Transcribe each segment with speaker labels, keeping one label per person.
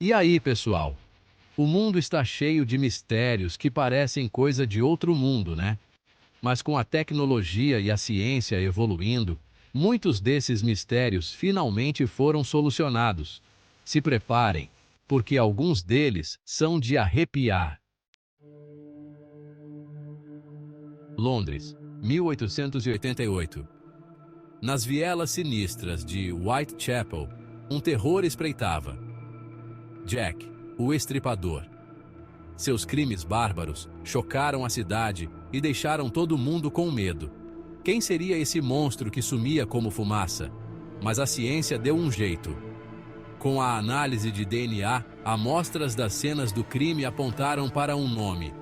Speaker 1: E aí, pessoal? O mundo está cheio de mistérios que parecem coisa de outro mundo, né? Mas com a tecnologia e a ciência evoluindo, muitos desses mistérios finalmente foram solucionados. Se preparem, porque alguns deles são de arrepiar. Londres, 1888. Nas vielas sinistras de Whitechapel, um terror espreitava. Jack, o Estripador. Seus crimes bárbaros chocaram a cidade e deixaram todo mundo com medo. Quem seria esse monstro que sumia como fumaça? Mas a ciência deu um jeito. Com a análise de DNA, amostras das cenas do crime apontaram para um nome: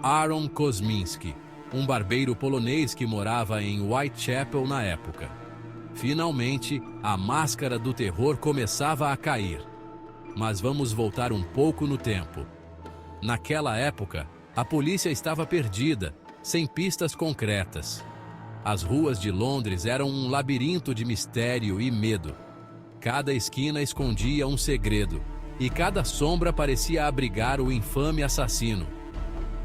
Speaker 1: Aaron Kosminski, um barbeiro polonês que morava em Whitechapel na época. Finalmente, a máscara do terror começava a cair. Mas vamos voltar um pouco no tempo. Naquela época, a polícia estava perdida, sem pistas concretas. As ruas de Londres eram um labirinto de mistério e medo. Cada esquina escondia um segredo, e cada sombra parecia abrigar o infame assassino.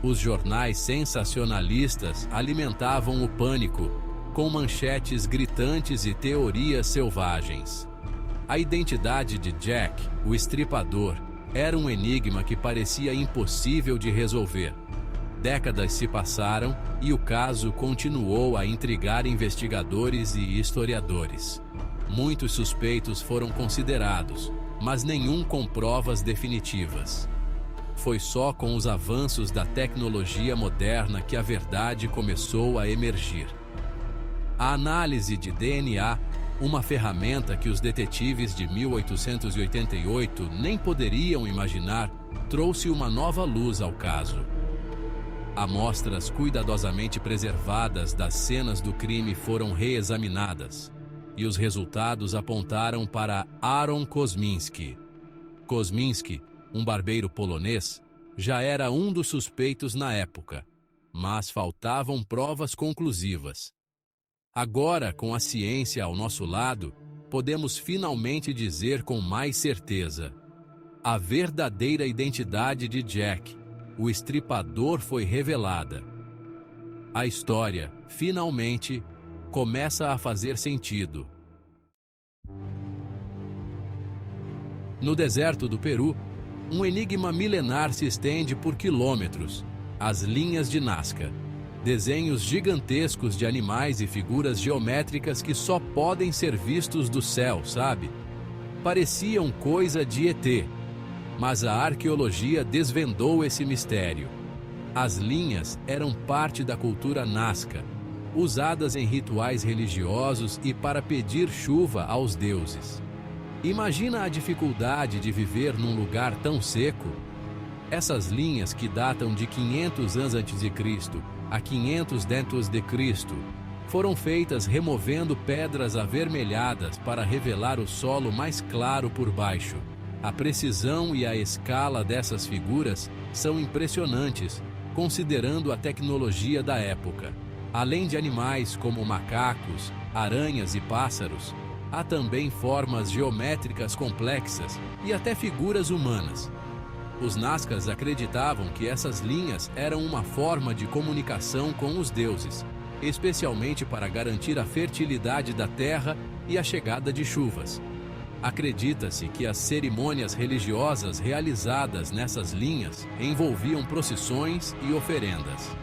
Speaker 1: Os jornais sensacionalistas alimentavam o pânico, com manchetes gritantes e teorias selvagens. A identidade de Jack, o Estripador, era um enigma que parecia impossível de resolver. Décadas se passaram e o caso continuou a intrigar investigadores e historiadores. Muitos suspeitos foram considerados, mas nenhum com provas definitivas. Foi só com os avanços da tecnologia moderna que a verdade começou a emergir. A análise de DNA, uma ferramenta que os detetives de 1888 nem poderiam imaginar, trouxe uma nova luz ao caso. Amostras cuidadosamente preservadas das cenas do crime foram reexaminadas, e os resultados apontaram para Aaron Kosminski. Kosminski, um barbeiro polonês, já era um dos suspeitos na época, mas faltavam provas conclusivas. Agora, com a ciência ao nosso lado, podemos finalmente dizer com mais certeza: a verdadeira identidade de Jack, o Estripador, foi revelada. A história, finalmente, começa a fazer sentido. No deserto do Peru, um enigma milenar se estende por quilômetros: as linhas de Nazca. Desenhos gigantescos de animais e figuras geométricas que só podem ser vistos do céu, sabe? Pareciam coisa de ET, mas a arqueologia desvendou esse mistério. As linhas eram parte da cultura Nazca, usadas em rituais religiosos e para pedir chuva aos deuses. Imagina a dificuldade de viver num lugar tão seco. Essas linhas, que datam de 500 anos a.C. a 500 d.C., foram feitas removendo pedras avermelhadas para revelar o solo mais claro por baixo. A precisão e a escala dessas figuras são impressionantes, considerando a tecnologia da época. Além de animais como macacos, aranhas e pássaros, há também formas geométricas complexas e até figuras humanas. Os Nazcas acreditavam que essas linhas eram uma forma de comunicação com os deuses, especialmente para garantir a fertilidade da terra e a chegada de chuvas. Acredita-se que as cerimônias religiosas realizadas nessas linhas envolviam procissões e oferendas.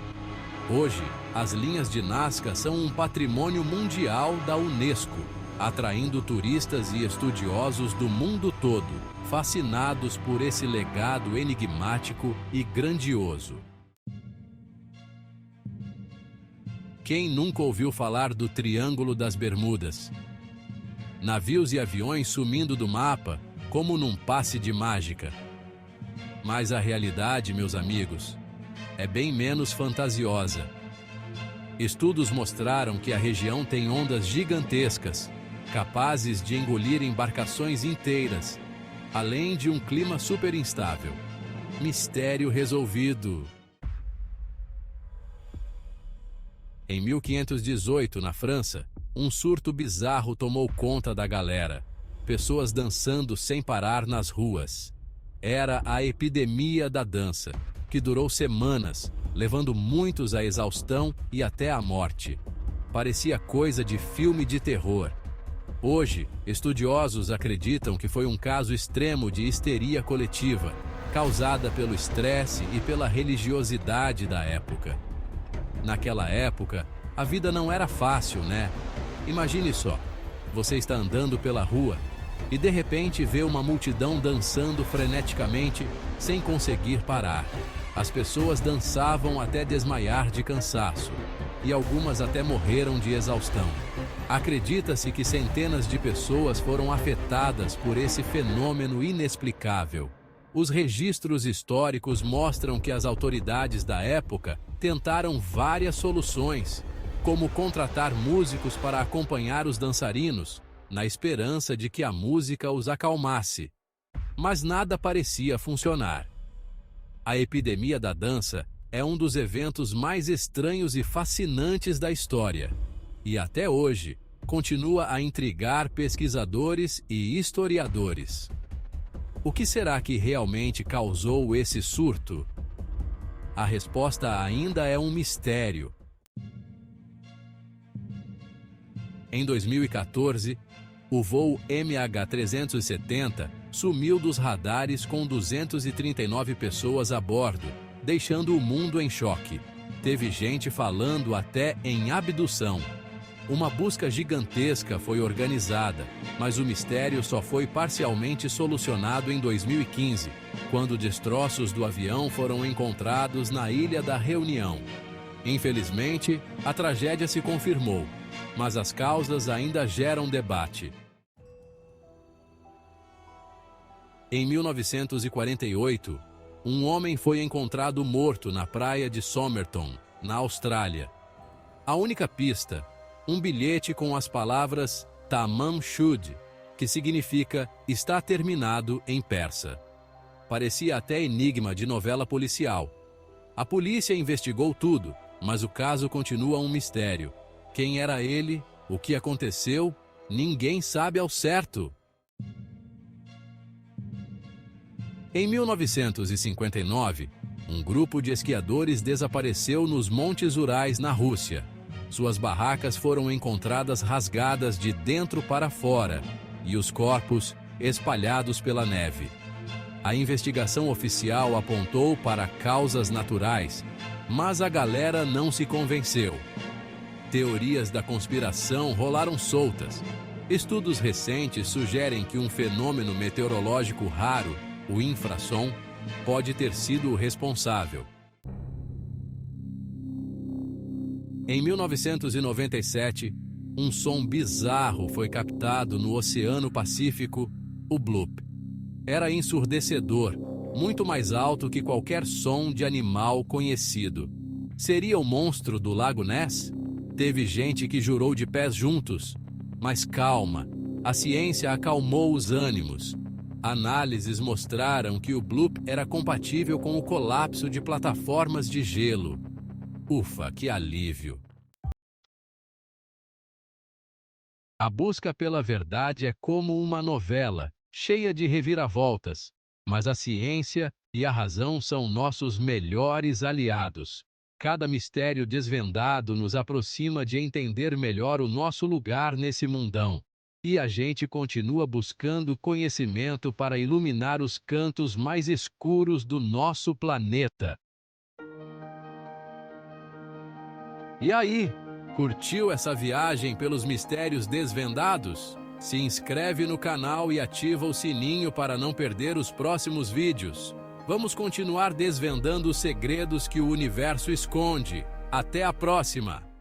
Speaker 1: Hoje, as linhas de Nazca são um patrimônio mundial da Unesco, atraindo turistas e estudiosos do mundo todo, fascinados por esse legado enigmático e grandioso. Quem nunca ouviu falar do Triângulo das Bermudas? Navios e aviões sumindo do mapa, como num passe de mágica. Mas a realidade, meus amigos, é bem menos fantasiosa. Estudos mostraram que a região tem ondas gigantescas, capazes de engolir embarcações inteiras, além de um clima super instável. Mistério resolvido. Em 1518, na França, um surto bizarro tomou conta da galera. Pessoas dançando sem parar nas ruas. era a epidemia da dança, que durou semanas, levando muitos à exaustão e até à morte. Parecia coisa de filme de terror. Hoje, estudiosos acreditam que foi um caso extremo de histeria coletiva, causada pelo estresse e pela religiosidade da época. Naquela época, a vida não era fácil, né? Imagine só, você está andando pela rua e de repente vê uma multidão dançando freneticamente sem conseguir parar. As pessoas dançavam até desmaiar de cansaço e algumas até morreram de exaustão. Acredita-se que centenas de pessoas foram afetadas por esse fenômeno inexplicável. Os registros históricos mostram que as autoridades da época tentaram várias soluções, como contratar músicos para acompanhar os dançarinos, na esperança de que a música os acalmasse. Mas nada parecia funcionar. A epidemia da dança é um dos eventos mais estranhos e fascinantes da história, e até hoje continua a intrigar pesquisadores e historiadores. O que será que realmente causou esse surto? A resposta ainda é um mistério. Em 2014, o voo MH370 sumiu dos radares com 239 pessoas a bordo, deixando o mundo em choque. Teve gente falando até em abdução. Uma busca gigantesca foi organizada, mas o mistério só foi parcialmente solucionado em 2015, quando destroços do avião foram encontrados na Ilha da Reunião. Infelizmente, a tragédia se confirmou, mas as causas ainda geram debate. Em 1948, um homem foi encontrado morto na praia de Somerton, na Austrália. A única pista, um bilhete com as palavras Tamam Shud, que significa está terminado em persa. Parecia até enigma de novela policial. A polícia investigou tudo, mas o caso continua um mistério. Quem era ele? O que aconteceu? Ninguém sabe ao certo. Em 1959, um grupo de esquiadores desapareceu nos Montes Urais, na Rússia. Suas barracas foram encontradas rasgadas de dentro para fora e os corpos espalhados pela neve. A investigação oficial apontou para causas naturais, mas a galera não se convenceu. Teorias da conspiração rolaram soltas. Estudos recentes sugerem que um fenômeno meteorológico raro, o infrassom, pode ter sido o responsável. Em 1997, um som bizarro foi captado no Oceano Pacífico, o bloop. Era ensurdecedor, muito mais alto que qualquer som de animal conhecido. Seria o monstro do Lago Ness? Teve gente que jurou de pés juntos. Mas calma, a ciência acalmou os ânimos. Análises mostraram que o bloop era compatível com o colapso de plataformas de gelo. Ufa, que alívio! A busca pela verdade é como uma novela, cheia de reviravoltas, mas a ciência e a razão são nossos melhores aliados. Cada mistério desvendado nos aproxima de entender melhor o nosso lugar nesse mundão. E a gente continua buscando conhecimento para iluminar os cantos mais escuros do nosso planeta. E aí, curtiu essa viagem pelos mistérios desvendados? Se inscreve no canal e ativa o sininho para não perder os próximos vídeos. Vamos continuar desvendando os segredos que o universo esconde. Até a próxima!